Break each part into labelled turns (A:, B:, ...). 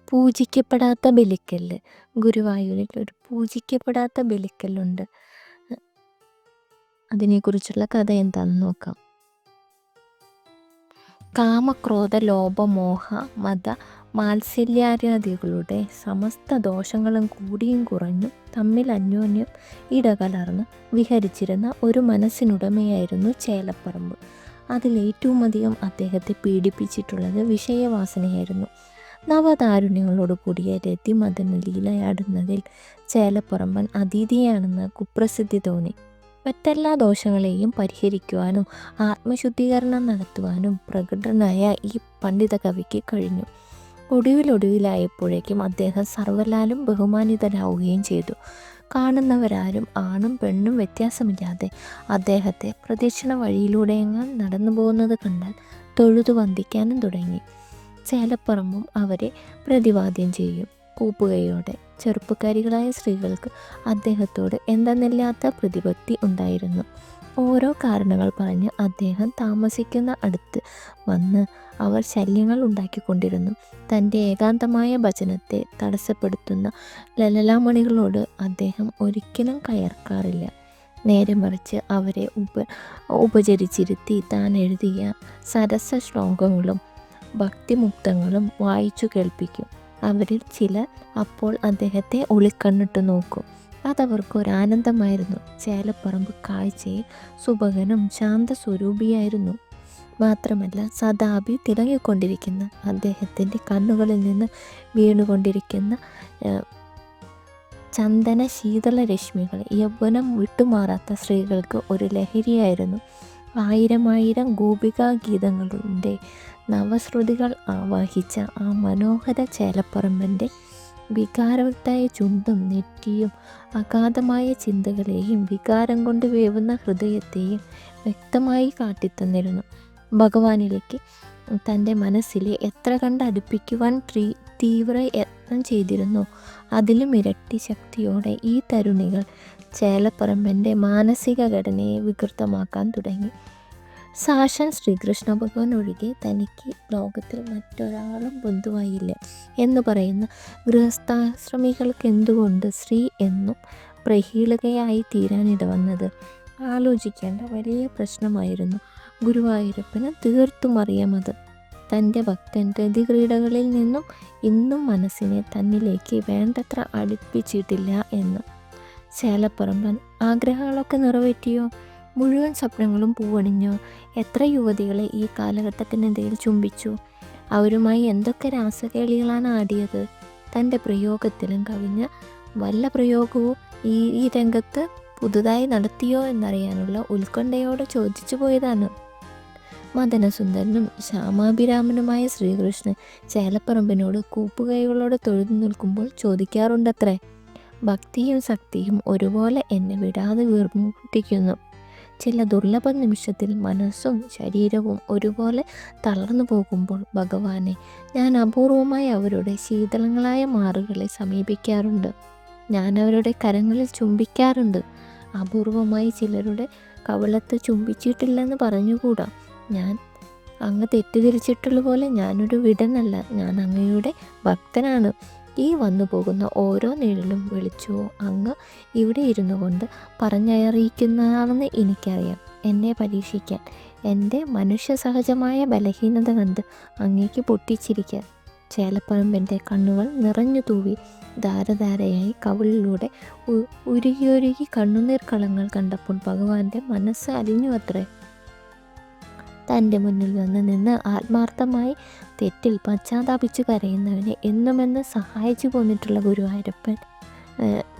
A: പൂജിക്കപ്പെടാത്ത ബലിക്കല്ല്. ഗുരുവായൂരിൽ ഒരു പൂജിക്കപ്പെടാത്ത ബലിക്കല്ലുണ്ട്. അതിനെക്കുറിച്ചുള്ള കഥ എന്താണെന്ന് നോക്കാം. കാമക്രോധ ലോഭ മോഹ മത മാത്സര്യാദികളുടെ സമസ്ത ദോഷങ്ങളും കൂടിയും കുറഞ്ഞും തമ്മിൽ അന്യോന്യം ഇടകലർന്ന് വിഹരിച്ചിരുന്ന ഒരു മനസ്സിനുടമയായിരുന്നു ചേലപ്പറമ്പ്. അതിലേറ്റവും അധികം അദ്ദേഹത്തെ പീഡിപ്പിച്ചിട്ടുള്ളത് വിഷയവാസനയായിരുന്നു. നവതാരുണ്യങ്ങളോട് കൂടിയ രതിമദന ലീലയാടുന്നതിൽ ചേലപ്പറമ്പൻ അതീതിയാണെന്ന് കുപ്രസിദ്ധി തോന്നി. മറ്റെല്ലാ ദോഷങ്ങളെയും പരിഹരിക്കുവാനും ആത്മശുദ്ധീകരണം നടത്തുവാനും പ്രകടനായ ഈ പണ്ഡിത കവിക്ക് കഴിഞ്ഞു. ഒടുവിലായപ്പോഴേക്കും അദ്ദേഹം സർവ്വലാലും ബഹുമാനിതനാവുകയും ചെയ്തു. കാണുന്നവരാരും ആണും പെണ്ണും വ്യത്യാസമില്ലാതെ അദ്ദേഹത്തെ പ്രദക്ഷിണ വഴിയിലൂടെയെങ്ങാൻ നടന്നു പോകുന്നത് കണ്ടാൽ തൊഴുതു വന്ദിക്കാനും തുടങ്ങി. ചേലപ്പറമ്പും അവരെ പ്രതിവാദ്യം ചെയ്യും. കൂപ്പുകയോടെ ചെറുപ്പക്കാരികളായ സ്ത്രീകൾക്ക് അദ്ദേഹത്തോട് എന്തെന്നില്ലാത്ത പ്രതിപത്തി ഉണ്ടായിരുന്നു. ഓരോ കാരണങ്ങൾ പറഞ്ഞ് അദ്ദേഹം താമസിക്കുന്ന അടുത്ത് വന്ന് അവർ ശല്യങ്ങൾ ഉണ്ടാക്കിക്കൊണ്ടിരുന്നു. തൻ്റെ ഏകാന്തമായ ഭജനത്തെ തടസ്സപ്പെടുത്തുന്ന ലലലാമണികളോട് അദ്ദേഹം ഒരിക്കലും കയർക്കാറില്ല. നേരെ മറിച്ച് അവരെ ഉപചരിച്ചിരുത്തി താൻ എഴുതിയ സരസ ശ്ലോകങ്ങളും ഭക്തിമുക്തങ്ങളും വായിച്ചു കേൾപ്പിക്കും. അവരിൽ ചിലർ അപ്പോൾ അദ്ദേഹത്തെ ഒളിക്കണ്ണിട്ട് നോക്കും. അതവർക്കൊരാനന്ദമായിരുന്നു. ചേലപ്പറമ്പ് കാഴ്ചയിൽ സുഭകനും ശാന്തസ്വരൂപിയായിരുന്നു. മാത്രമല്ല സദാപി തിളങ്ങിക്കൊണ്ടിരിക്കുന്ന അദ്ദേഹത്തിൻ്റെ കണ്ണുകളിൽ നിന്ന് വീണുകൊണ്ടിരിക്കുന്ന ചന്ദന ശീതള രശ്മികൾ യൗവനം വിട്ടുമാറാത്ത സ്ത്രീകൾക്ക് ഒരു ലഹരിയായിരുന്നു. ആയിരം ഗോപികാ ഗീതങ്ങളുടെ നവശ്രുതികൾ ആവാഹിച്ച ആ മനോഹര ചേലപ്പറമ്പൻ്റെ വികാരവത്തായ ചുണ്ടും നെറ്റിയും അഗാധമായ ചിന്തകളെയും വികാരം കൊണ്ട് വേവുന്ന ഹൃദയത്തെയും വ്യക്തമായി കാട്ടിത്തന്നിരുന്നു. ഭഗവാനിലേക്ക് തൻ്റെ മനസ്സിലെ എത്ര കണ്ട് അടുപ്പിക്കുവാൻ തീവ്ര യത്നം ചെയ്തിരുന്നു, അതിലും ഇരട്ടി ശക്തിയോടെ ഈ തരുണികൾ ചേലപ്പറമ്പൻ്റെ മാനസിക ഘടനയെ വികൃതമാക്കാൻ തുടങ്ങി. സാക്ഷാൽ ശ്രീകൃഷ്ണ ഭഗവാൻ ഒഴികെ തനിക്ക് ലോകത്തിൽ മറ്റൊരാളും ബന്ധുവായില്ല എന്ന് പറയുന്ന ഗൃഹസ്ഥാശ്രമികൾക്ക് എന്തുകൊണ്ട് സ്ത്രീ എന്നും പ്രഹീളകയായി തീരാനിടവന്നത് ആലോചിക്കേണ്ട വലിയ പ്രശ്നമായിരുന്നു. ഗുരുവായൂരപ്പന് തീർത്തും അറിയാമത്. തൻ്റെ ഭക്തൻ രതിക്രീഡകളിൽ നിന്നും ഇന്നും മനസ്സിനെ തന്നിലേക്ക് വേണ്ടത്ര അടുപ്പിച്ചിട്ടില്ല എന്ന്. ചേലപ്പറമ്പൻ ആഗ്രഹങ്ങളൊക്കെ നിറവേറ്റിയോ? മുഴുവൻ സ്വപ്നങ്ങളും പൂവണിഞ്ഞോ? എത്ര യുവതികളെ ഈ കാലഘട്ടത്തിനിടയിൽ ചുംബിച്ചു? അവരുമായി എന്തൊക്കെ രാസകേളികളാണ് ആടിയത്? തൻ്റെ പ്രയോഗത്തിലും കവിഞ്ഞ വല്ല പ്രയോഗവും ഈ രംഗത്ത് പുതുതായി നടത്തിയോ എന്നറിയാനുള്ള ഉത്കണ്ഠയോടെ ചോദിച്ചു പോയതാണ്. മദനസുന്ദരനും ശ്യാമാഭിരാമനുമായ ശ്രീകൃഷ്ണൻ ചേലപ്പറമ്പിനോട് കൂപ്പുകൈകളോട് തൊഴുതു നിൽക്കുമ്പോൾ ചോദിക്കാറുണ്ടത്രേ, ഭക്തിയും ശക്തിയും ഒരുപോലെ എന്നെ വിടാതെ വീർമുട്ടിക്കുന്നു. ചില ദുർലഭ നിമിഷത്തിൽ മനസ്സും ശരീരവും ഒരുപോലെ തളർന്നു പോകുമ്പോൾ ഭഗവാനെ ഞാൻ അപൂർവമായി അവരുടെ ശീതളങ്ങളായ മാറുകളെ സമീപിക്കാറുണ്ട്. ഞാൻ അവരുടെ കരങ്ങളിൽ ചുംബിക്കാറുണ്ട്. അപൂർവമായി ചിലരുടെ കവിളത്ത് ചുംബിച്ചിട്ടില്ലെന്ന് പറഞ്ഞുകൂടാ. ഞാൻ അങ്ങ് തെറ്റിദ്ധരിച്ചിട്ടുള്ള പോലെ ഞാനൊരു വിടനല്ല, ഞാൻ അങ്ങയുടെ ഭക്തനാണ്. ഈ വന്നു പോകുന്ന ഓരോ നിഴലും വെളിച്ചവും അങ്ങ് ഇവിടെ ഇരുന്നു കൊണ്ട് പറഞ്ഞറിയിക്കുന്നതാണെന്ന് എനിക്കറിയാം. എന്നെ പരീക്ഷിക്കാൻ എൻ്റെ മനുഷ്യ സഹജമായ ബലഹീനത കണ്ട് അങ്ങേക്ക് പൊട്ടിച്ചിരിക്കാൻ. ചേലപ്പറമ്പൻ്റെ കണ്ണുകൾ നിറഞ്ഞു തൂവി ധാരധാരയായി കവിളിലൂടെ ഉരുകി കണ്ണുനീർ കളങ്ങൾ കണ്ടപ്പോൾ ഭഗവാന്റെ മനസ്സ് അലിഞ്ഞു അത്രേ. തൻ്റെ മുന്നിൽ വന്ന് നിന്ന് ആത്മാർത്ഥമായി തെറ്റിൽ പശ്ചാത്താപിച്ച് കരയുന്നവനെ എന്നുമെന്ന് സഹായിച്ചു പോന്നിട്ടുള്ള ഗുരുവായൂരപ്പൻ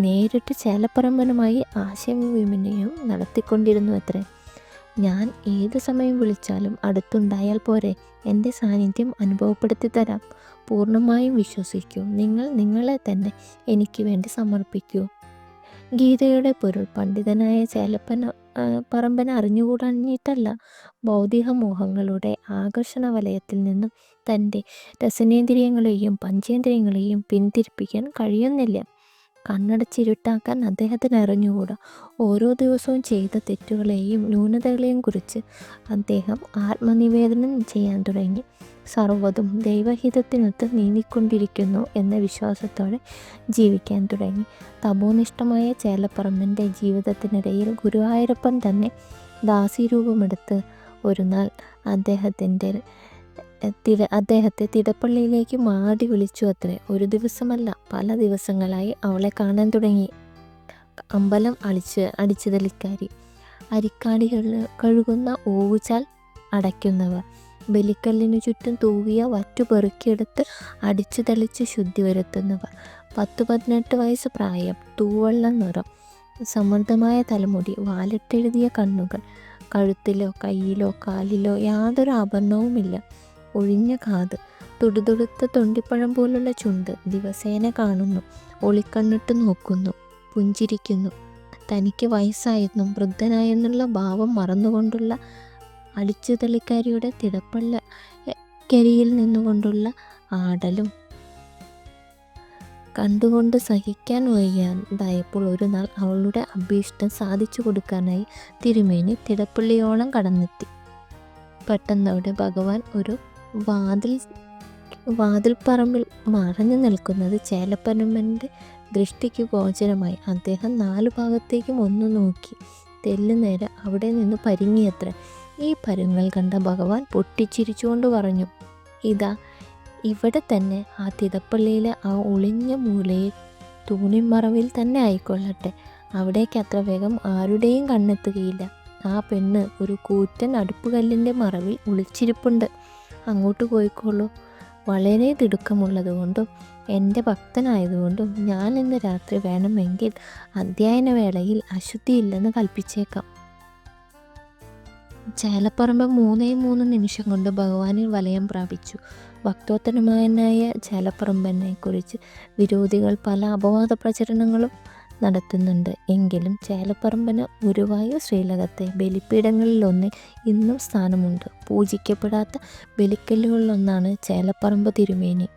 A: നേരിട്ട് ചേലപ്പറമ്പനുമായി ആശയവിനിമയം നടത്തിക്കൊണ്ടിരുന്നു അത്രേ. ഞാൻ ഏത് സമയം വിളിച്ചാലും അടുത്തുണ്ടായാൽ പോരെ? എൻ്റെ സാന്നിധ്യം അനുഭവപ്പെടുത്തി തരാം. പൂർണ്ണമായും വിശ്വസിക്കൂ. നിങ്ങൾ നിങ്ങളെ തന്നെ എനിക്ക് വേണ്ടി സമർപ്പിക്കൂ. ഗീതയുടെ പൊരുൾ പണ്ഡിതനായ ചേലപ്പറമ്പൻ അറിഞ്ഞുകൂടാഞ്ഞിട്ടല്ല, ഭൗതിക മോഹങ്ങളുടെ ആകർഷണ വലയത്തിൽ നിന്നും തൻ്റെ രസനേന്ദ്രിയങ്ങളെയും പഞ്ചേന്ദ്രിയങ്ങളെയും പിന്തിരിപ്പിക്കാൻ കഴിയുന്നില്ല. കണ്ണടച്ചിരുട്ടാക്കാൻ അദ്ദേഹത്തിന് അറിഞ്ഞുകൂടാ. ഓരോ ദിവസവും ചെയ്ത തെറ്റുകളെയും ന്യൂനതകളെയും കുറിച്ച് അദ്ദേഹം ആത്മനിവേദനം ചെയ്യാൻ തുടങ്ങി. സർവ്വതും ദൈവഹിതത്തിനൊത്ത് നീങ്ങിക്കൊണ്ടിരിക്കുന്നു എന്ന വിശ്വാസത്തോടെ ജീവിക്കാൻ തുടങ്ങി. തപോനിഷ്ഠമായ ചേലപ്പറമ്പൻ്റെ ജീവിതത്തിനിടയിൽ ഗുരുവായൂരപ്പൻ തന്നെ ദാസീരൂപമെടുത്ത് ഒരു നാൾ അദ്ദേഹത്തെ തിടപ്പള്ളിയിലേക്ക് മാടി വിളിച്ചു അത്രേ. ഒരു ദിവസമല്ല, പല ദിവസങ്ങളായി അവളെ കാണാൻ തുടങ്ങി. അമ്പലം അടിച്ചുതളിക്കാരി, അരിക്കാടികൾ കഴുകുന്ന ഓവുചാൽ അടയ്ക്കുന്നവർ, ബലിക്കല്ലിനു ചുറ്റും തൂവിയ വറ്റു പെറുക്കിയെടുത്ത് അടിച്ചു തെളിച്ച് ശുദ്ധി വരുത്തുന്നവർ, 10-18 വയസ്സ് പ്രായം, തൂവെള്ള നിറം, സമൃദ്ധമായ തലമുടി, വാലിട്ടെഴുതിയ കണ്ണുകൾ, കഴുത്തിലോ കയ്യിലോ കാലിലോ യാതൊരു ആഭരണവുമില്ല, ഒഴിഞ്ഞ കാത്, തുടുതുടുത്ത തൊണ്ടിപ്പഴം പോലുള്ള ചുണ്ട്, ദിവസേന കാണുന്നു, ഒളിക്കണ്ണിട്ട് നോക്കുന്നു, പുഞ്ചിരിക്കുന്നു. തനിക്ക് വയസ്സായെന്നും വൃദ്ധനായെന്നുള്ള ഭാവം മറന്നുകൊണ്ടുള്ള അടിച്ചുതളിക്കാരിയുടെ തിടപ്പള്ളിക്കരിയിൽ നിന്നുകൊണ്ടുള്ള ആടലും കണ്ടുകൊണ്ട് സഹിക്കാൻ വയ്യാതായപ്പോൾ ഒരു നാൾ അവളുടെ അഭീഷ്ടം സാധിച്ചു കൊടുക്കാനായി തിരുമേനി തിടപ്പള്ളിയോളം കടന്നെത്തി. പെട്ടെന്നവിടെ ഭഗവാൻ ഒരു വാതിൽപ്പറമ്പിൽ മറഞ്ഞു നിൽക്കുന്നത് ചേലപ്പറമ്പൻ്റെ ദൃഷ്ടിക്ക് ഗോചരമായി. അദ്ദേഹം 4 ഭാഗത്തേക്കും ഒന്ന് നോക്കി. തെല്ലുനേരം അവിടെ നിന്ന് പരിങ്ങിയത്ര. ഈ പരുങ്ങൽ കണ്ട ഭഗവാൻ പൊട്ടിച്ചിരിച്ചുകൊണ്ട് പറഞ്ഞു, ഇതാ ഇവിടെ തന്നെ, ആ തിടപ്പള്ളിയിലെ ആ ഒളിഞ്ഞ മൂലയിൽ തൂണിമറവിൽ തന്നെ ആയിക്കൊള്ളട്ടെ. അവിടേക്ക് അത്ര വേഗം ആരുടെയും കണ്ണെത്തുകയില്ല. ആ പെണ്ണ് ഒരു കൂറ്റൻ അടുപ്പുകല്ലിൻ്റെ മറവിൽ ഒളിച്ചിരിപ്പുണ്ട്. അങ്ങോട്ട് പോയിക്കോളൂ. വളരെ തിടുക്കമുള്ളതുകൊണ്ടും എൻ്റെ ഭക്തനായതുകൊണ്ടും ഞാൻ ഇന്ന് രാത്രി വേണമെങ്കിൽ അധ്യയന വേളയിൽ അശുദ്ധിയില്ലെന്ന് കൽപ്പിച്ചേക്കാം. ചേലപ്പറമ്പ് 3 നിമിഷം കൊണ്ട് ഭഗവാനിൽ വലയം പ്രാപിച്ചു. ഭക്തോത്തരനായ ചേലപ്പറമ്പനെ കുറിച്ച് വിരോധികൾ പല അപവാദ പ്രചരണങ്ങളും നടത്തുന്നുണ്ട്. എങ്കിലും ചേലപ്പറമ്പന് ഗുരുവായൂർ ശ്രീലകത്തെ ബലിപീഠങ്ങളിലൊന്ന് ഇന്നും സ്ഥാനമുണ്ട്. പൂജിക്കപ്പെടാത്ത ബലിക്കല്ലുകളിലൊന്നാണ് ചേലപ്പറമ്പ് തിരുമേനി.